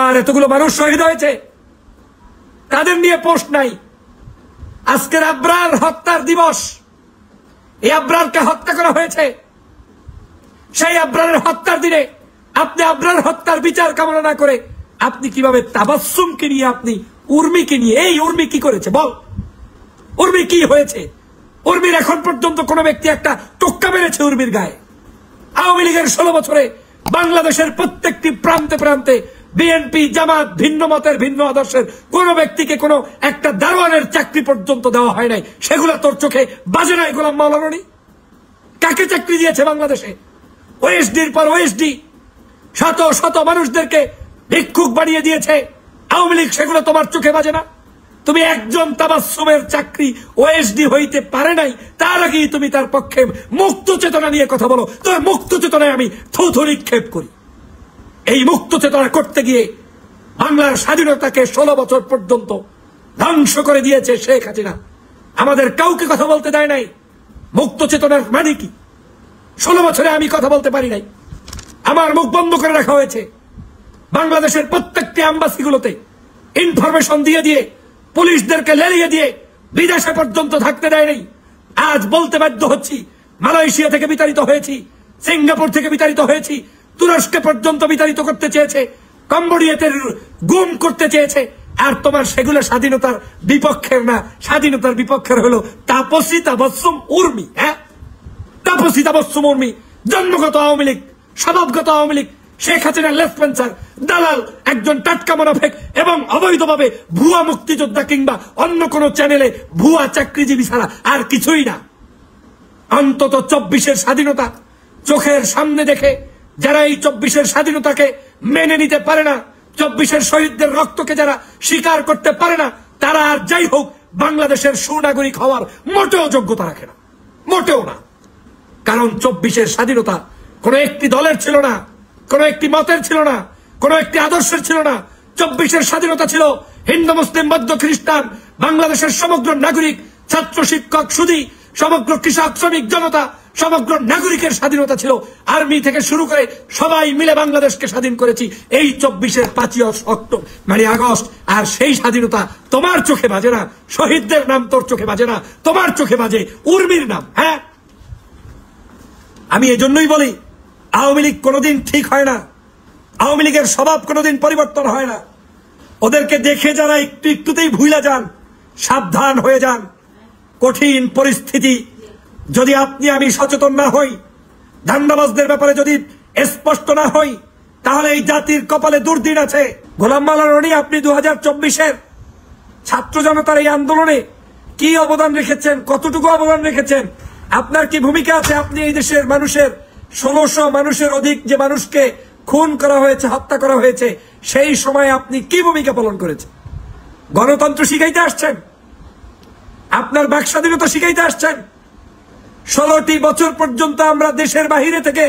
আমার এতগুলো মানুষ শহীদ হয়েছে, তাদের নিয়ে পোস্ট নাই। আজকের আবরার হত্যার দিবস, এই আবরারকে হত্যা করা হয়েছে। সেই আবরারের হত্যার দিনে আপনি আবরার হত্যার বিচার কামনা না করে আপনি কিভাবে তাবাসসুমকে নিয়ে, আপনি উর্মিকে নিয়ে, এই উর্মি কি করেছে বল, উর্মি কি হয়েছে? উর্মির এখন পর্যন্ত কোন ব্যক্তি একটা টোক্কা মেরেছে উর্মির গায়ে? আওয়ামী লীগের 16 বছরে বাংলাদেশের প্রত্যেকটি প্রান্তে প্রান্তে বিএনপি, জামাত, ভিন্ন মতের, ভিন্ন আদর্শের কোন ব্যক্তিকে কোন একটা দারোয়ানের চাকরি পর্যন্ত দেওয়া হয় নাই। সেগুলো তোর চোখে বাজে নাই? গোলাম মাওলানা রনি কাকে চাকরি দিয়েছে বাংলাদেশে? ওএসডির পর ওএসডি শত শত মানুষদেরকে ভিক্ষুক বানিয়ে দিয়েছে আওয়ামী লীগ। সেগুলো তোমার চোখে বাজে না? তুমি একজন তাবাসসুমের চাকরি ওএসডি হইতে পারে নাই, তার আগেই তুমি তার পক্ষে মুক্ত চেতনা নিয়ে কথা বলো। তোমার মুক্ত চেতনায় আমি থুথু নিক্ষেপ করি। এই মুক্ত চেতনা করতে গিয়ে বাংলার স্বাধীনতাকে 16 বছর পর্যন্ত ধ্বংস করে দিয়েছে শেখ হাসিনা। আমাদের কাউকে কথা বলতে দেয় নাই। মুক্ত চেতনার মানে কি? 16 বছরে আমি কথা বলতে পারি নাই, আমার মুখ বন্ধ করে রাখা হয়েছে। বাংলাদেশের প্রত্যেকটি অ্যাম্বাসিগুলোতে ইনফরমেশন দিয়ে দিয়ে, পুলিশদেরকে লেলিয়ে দিয়ে বিদেশে পর্যন্ত থাকতে দেয় নাই। আজ বলতে বাধ্য হচ্ছি, মালয়েশিয়া থেকে বিতাড়িত হয়েছি, সিঙ্গাপুর থেকে বিতাড়িত হয়েছি, তুরস্কে পর্যন্ত বিতাড়িত করতে চেয়েছে, কম্বোডিয়াতে গুম করতে চেয়েছে। আর তোমার সেগুলো স্বাধীনতার বিপক্ষের না, স্বাধীনতার বিপক্ষের হলো তাপসী তাবাসসুম উর্মি। হ্যাঁ, তাপসী তাবাসসুম উর্মি জন্মগত আওয়ামী লীগ, স্বভাবগত আওয়ামী লীগ, শেখ হাসিনার লেফটেন্সার, দালাল, একজন টাটকা মুনাফিক এবং অবৈধভাবে ভুয়া মুক্তিযোদ্ধা কিংবা অন্য কোন চ্যানেলে ভুয়া চাকরিজীবী ছাড়া আর কিছুই না। অন্তত 24-এর স্বাধীনতা চোখের সামনে দেখে যারা এই 24-এর স্বাধীনতাকে মেনে নিতে পারে না, 24-এর শহীদদের রক্তকে যারা স্বীকার করতে পারে না, তারা আর যাই হোক বাংলাদেশের সুনাগরিক হওয়ার মোটেও যোগ্যতা রাখে না, মোটেও না। কারণ 24-এর স্বাধীনতা কোন একটি দলের ছিল না, কোন একটি মতের ছিল না, কোন একটি আদর্শের ছিল না। 24-এর স্বাধীনতা ছিল হিন্দু, মুসলিম, বৌদ্ধ, খ্রিস্টান, বাংলাদেশের সমগ্র নাগরিক, ছাত্র, শিক্ষক, সুধী, সমগ্র কৃষক, শ্রমিক জনতা, সমগ্র নাগরিকের স্বাধীনতা ছিল। আর্মি থেকে শুরু করে সবাই মিলে বাংলাদেশকে স্বাধীন করেছি এই 24-এর 5ই অক্টোবর মানে আগস্ট। আর সেই স্বাধীনতা তোমার চোখে বাজে না, শহীদদের নাম তোর চোখে বাজে না, তোমার চোখে বাজে উর্মির নাম। হ্যাঁ, আমি এজন্যই বলি আওয়ামী লীগ কোনোদিন ঠিক হয় না, আওয়ামী লীগের স্বভাব কোনোদিন পরিবর্তন হয় না। ওদেরকে দেখে যারা একটু একটুতেই ভুলে যান, সাবধান হয়ে যান। কঠিন পরিস্থিতি যদি আপনি আমি সচেতন না হই, ধান্দাবাজদের ব্যাপারে যদি স্পষ্ট না হই, তাহলে এই জাতির কপালে দুর্দিন আছে। গোলাম মাওলানা রনি, আপনি 2024-এর ছাত্র জনতার এই আন্দোলনে কি অবদান রেখেছেন, কতটুকু অবদান রেখেছেন, আপনার কি ভূমিকা আছে? আপনি এই দেশের মানুষের 1600 মানুষের অধিক যে মানুষকে খুন করা হয়েছে, হত্যা করা হয়েছে, সেই সময় আপনি কি ভূমিকা পালন করেছেন? গণতন্ত্র শিখাইতে আসছেন, আপনার বাক স্বাধীনতা শিখাইতে আসছেন। 16টি বছর পর্যন্ত আমরা দেশের বাহিরে থেকে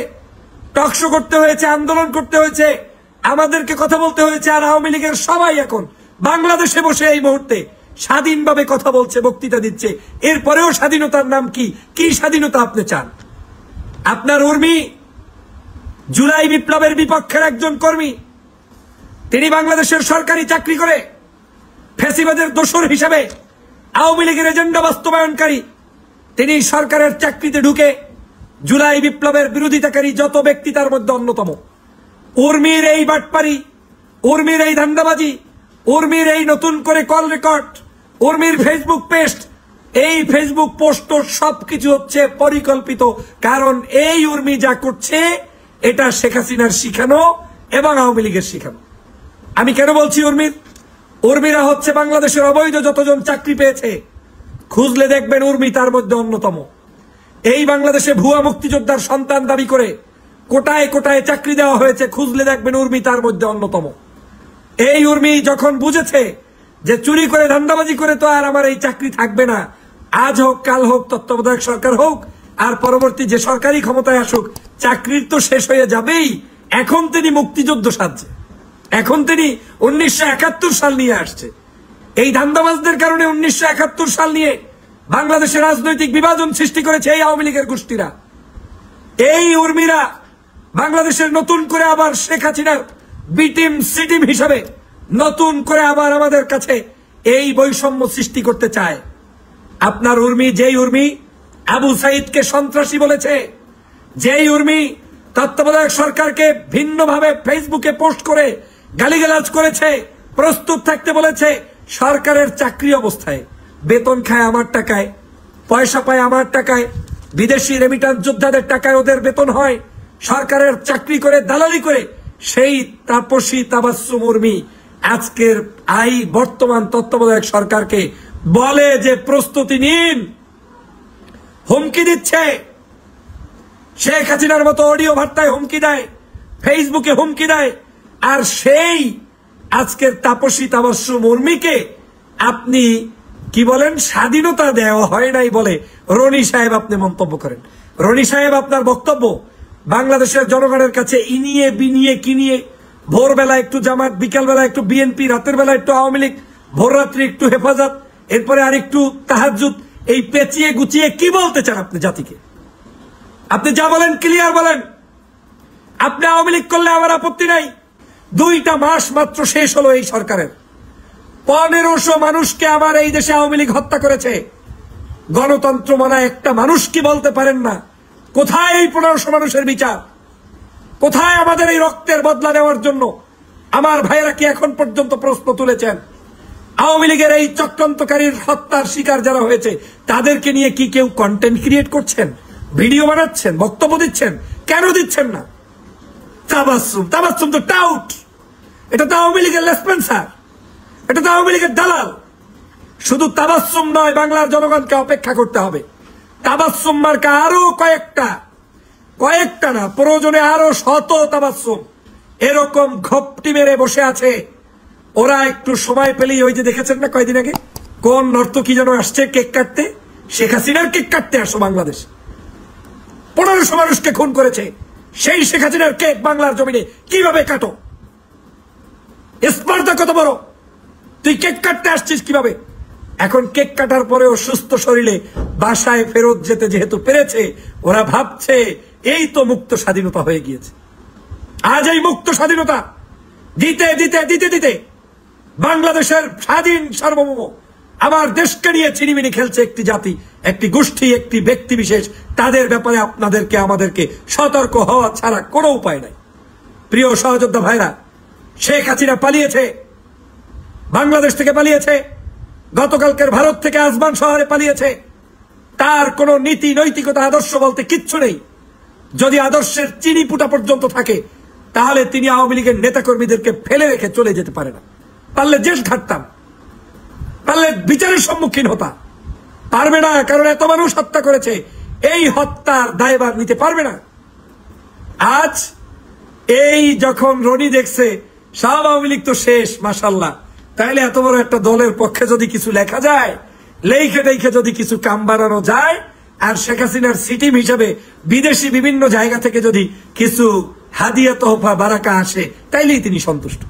টকশো করতে হয়েছে, আন্দোলন করতে হয়েছে, আমাদেরকে কথা বলতে হয়েছে। আর আওয়ামী লীগের সবাই এখন বাংলাদেশে বসে এই মুহূর্তে স্বাধীনভাবে কথা বলছে, বক্তৃতা দিচ্ছে। এরপরেও স্বাধীনতার নাম কি? কি স্বাধীনতা আপনি চান? আপনার উর্মি জুলাই বিপ্লবের বিপক্ষের একজন কর্মী, তিনি বাংলাদেশের সরকারি চাকরি করে ফ্যাসিবাদের দোসর হিসেবে আওয়ামী লীগের এজেন্ডা বাস্তবায়নকারী, তিনি সরকারের চাকরিতে ঢুকে জুলাই বিপ্লবের বিরোধিতাকারী যত ব্যক্তি তার মধ্যে অন্যতম। উর্মির এই বাটপারি, উর্মির এই ধান্দাবাজি, উর্মির এই নতুন করে কল রেকর্ড, উর্মির ফেসবুক পোস্ট, এই ফেসবুক পোস্ট সবকিছু হচ্ছে পরিকল্পিত। কারণ এই উর্মি যা করছে এটা শেখ হাসিনার শিখানো এবং আওয়ামী লীগের শিখানো। আমি কেন বলছি উর্মিরা হচ্ছে বাংলাদেশের অবৈধ যতজন চাকরি পেয়েছে, খুঁজলে দেখবেন উর্মি তার মধ্যে অন্যতম। এই বাংলাদেশে ভুয়া মুক্তিযোদ্ধার সন্তান দাবি করে কোটায় কোটায় চাকরি দেওয়া হয়েছে, খুঁজলে দেখবেন উর্মি তার মধ্যে অন্যতম। এই উর্মি যখন বুঝেছে যে চুরি করে ধান্দাবাজি করে তো আর আমার এই চাকরি থাকবে না, আজ হোক কাল হোক তত্ত্বাবধায়ক সরকার হোক আর পরবর্তী যে সরকারি ক্ষমতায় আসুক, চাকরির তো শেষ হয়ে যাবেই। এখন তিনি মুক্তিযুদ্ধ সাজছে, এখন তিনি 1971 সাল নিয়ে আসছে। এই ধান্দাবাজদের কারণে 1971 সাল নিয়ে বাংলাদেশের রাজনৈতিক বিভাজন সৃষ্টি করেছে এই আওয়ামী লীগের গোষ্ঠীরা। এই উর্মিরা বাংলাদেশের নতুন করে আবার শেখ হাসিনার বি টিম সি টিম হিসাবে নতুন করে আবার আমাদের কাছে এই বৈষম্য সৃষ্টি করতে চায়। আপনার উর্মি, যেই উর্মি আবু সাইদকে সন্ত্রাসী বলেছে, যেই উর্মি তত্ত্বাবধায়ক সরকারকে ভিন্নভাবে ফেসবুকে পোস্ট করে গালিগালাজ করেছে, প্রস্তুত থাকতে বলেছে, সরকারের চাকরি অবস্থায় বেতন খায় আমার টাকায়, পয়সা পায় আমার টাকায়, বিদেশি রেমিটান্স যোদ্ধাদের টাকায় ওদের বেতন হয়, সরকারের চাকরি করে দালালি করে, সেই তাপসী তাবাসসুম উর্মি আজকের বর্তমান তত্ত্বাবধায়ক সরকারকে বলে যে প্রস্তুতি নিন, হুমকি দিচ্ছে। শেখ হাসিনার মতো অডিও বার্তায় হুমকি দেয়, ফেসবুকে হুমকি দেয়। আর সেই আজকের তাপসী তাবাসসুম উর্মিকে আপনি কি বলেন, স্বাধীনতা দেওয়া হয় নাই বলে রনি সাহেব আপনি মন্তব্য করেন। রনি সাহেব, আপনার বক্তব্য বাংলাদেশের জনগণের কাছে ইনিয়ে বিনিয়ে কিনিয়ে, ভোরবেলা একটু জামাত, বিকালবেলা একটু বিএনপি, রাতের বেলা একটু আওয়ামী লীগ, ভোর রাত্রি একটু হেফাজত, এরপরে আর একটু তাহাজ্জুদ, এই পেঁচিয়ে গুছিয়ে কি বলতে চান আপনি জাতিকে? আপনি যা বলেন ক্লিয়ার বলেন। আপনি আওয়ামী লীগ করলে আমার আপত্তি নাই। 2টা মাস মাত্র শেষ হলো এই সরকারের। 1500 মানুষকে আমার এই দেশে আওয়ামী লীগ হত্যা করেছে। গণতন্ত্র মানা একটা মানুষ কি বলতে পারেন না? কোথায় এই 1500 মানুষের বিচার? কোথায় আমাদের এই রক্তের বদলা নেওয়ার জন্য আমার ভাইয়েরা কি এখন পর্যন্ত প্রশ্ন তুলেছেন? আওয়ামী লীগের এই চক্রান্তকারীর হত্যার শিকার যারা হয়েছে তাদেরকে নিয়ে কি কেউ কন্টেন্ট ক্রিয়েট করছেন, ভিডিও বানাচ্ছেন, বক্তব্য দিচ্ছেন? কেন দিচ্ছেন না? তাবাসসুম তো টাউট, এটা তো আওয়ামী লীগের লেসপেন্সার, এটা তো আওয়ামী লীগের দালাল। শুধু তাবাসসুম নয়, বাংলার জনগণকে অপেক্ষা করতে হবে। তাবাসসুম মার্কা আরো কয়েকটা না, প্রয়োজনে আরো শত তাবাসসুম এরকম ঘপটি মেরে বসে আছে। ওরা একটু সময় পেলেই, ওই যে দেখেছেন না কয়েকদিন আগে কোন নর্তকী যেন আসছে কেক কাটতে, শেখ হাসিনার কেক কাটতে আসো বাংলাদেশ। 1500 মানুষকে খুন করেছে, সেই শেখ হাসিনার কেক বাংলার জমিনে কিভাবে কাটো? স্পর্ধা কত বড়! তুই কেক কাটতে আসছিস কিভাবে? এখন কেক কাটার পরেও সুস্থ শরীরে বাসায় ফেরত যেতে যেহেতু পেরেছে, ওরা ভাবছে এই তো মুক্ত স্বাধীনতা হয়ে গিয়েছে। আজ এই মুক্ত স্বাধীনতা দিতে দিতে দিতে দিতে বাংলাদেশের স্বাধীন সার্বভৌম আমার দেশকে নিয়ে চিনিমিনি খেলছে একটি জাতি, একটি গোষ্ঠী, একটি ব্যক্তি বিশেষ। তাদের ব্যাপারে আপনাদেরকে আমাদেরকে সতর্ক হওয়া ছাড়া কোনো উপায় নাই। প্রিয় সহযোদ্ধা ভাইরা, শেখ হাসিনা পালিয়েছে, বাংলাদেশ থেকে পালিয়েছে, গতকালকের ভারত থেকে আসমান শহরে পালিয়েছে। তার কোনো নীতি নৈতিকতা আদর্শ বলতে কিচ্ছু নেই। যদি আদর্শের চিনি পুটা পর্যন্ত থাকে তাহলে তিনি আওয়ামী লীগের নেতাকর্মীদেরকে ফেলে রেখে চলে যেতে পারে না। পারলে জেল খাটতাম, পারলে বিচারের সম্মুখীন হতা, পারবে না, কারণ এত মানুষ হত্যা করেছে, এই হত্যার দায়ভার নিতে পারবে না। আজ এই যখন রনি দেখছে সব আওয়ামী লীগ তো শেষ, মাশাআল্লাহ, তাইলে এত বড় একটা দলের পক্ষে যদি কিছু লেখা যায়, লেখে যদি কিছু কাম বাড়ানো যায়, আর শেখ হাসিনার সিটিম হিসাবে বিদেশি বিভিন্ন জায়গা থেকে যদি কিছু হাদিয়া তোহফা বারাকা আসে, তাইলেই তিনি সন্তুষ্ট।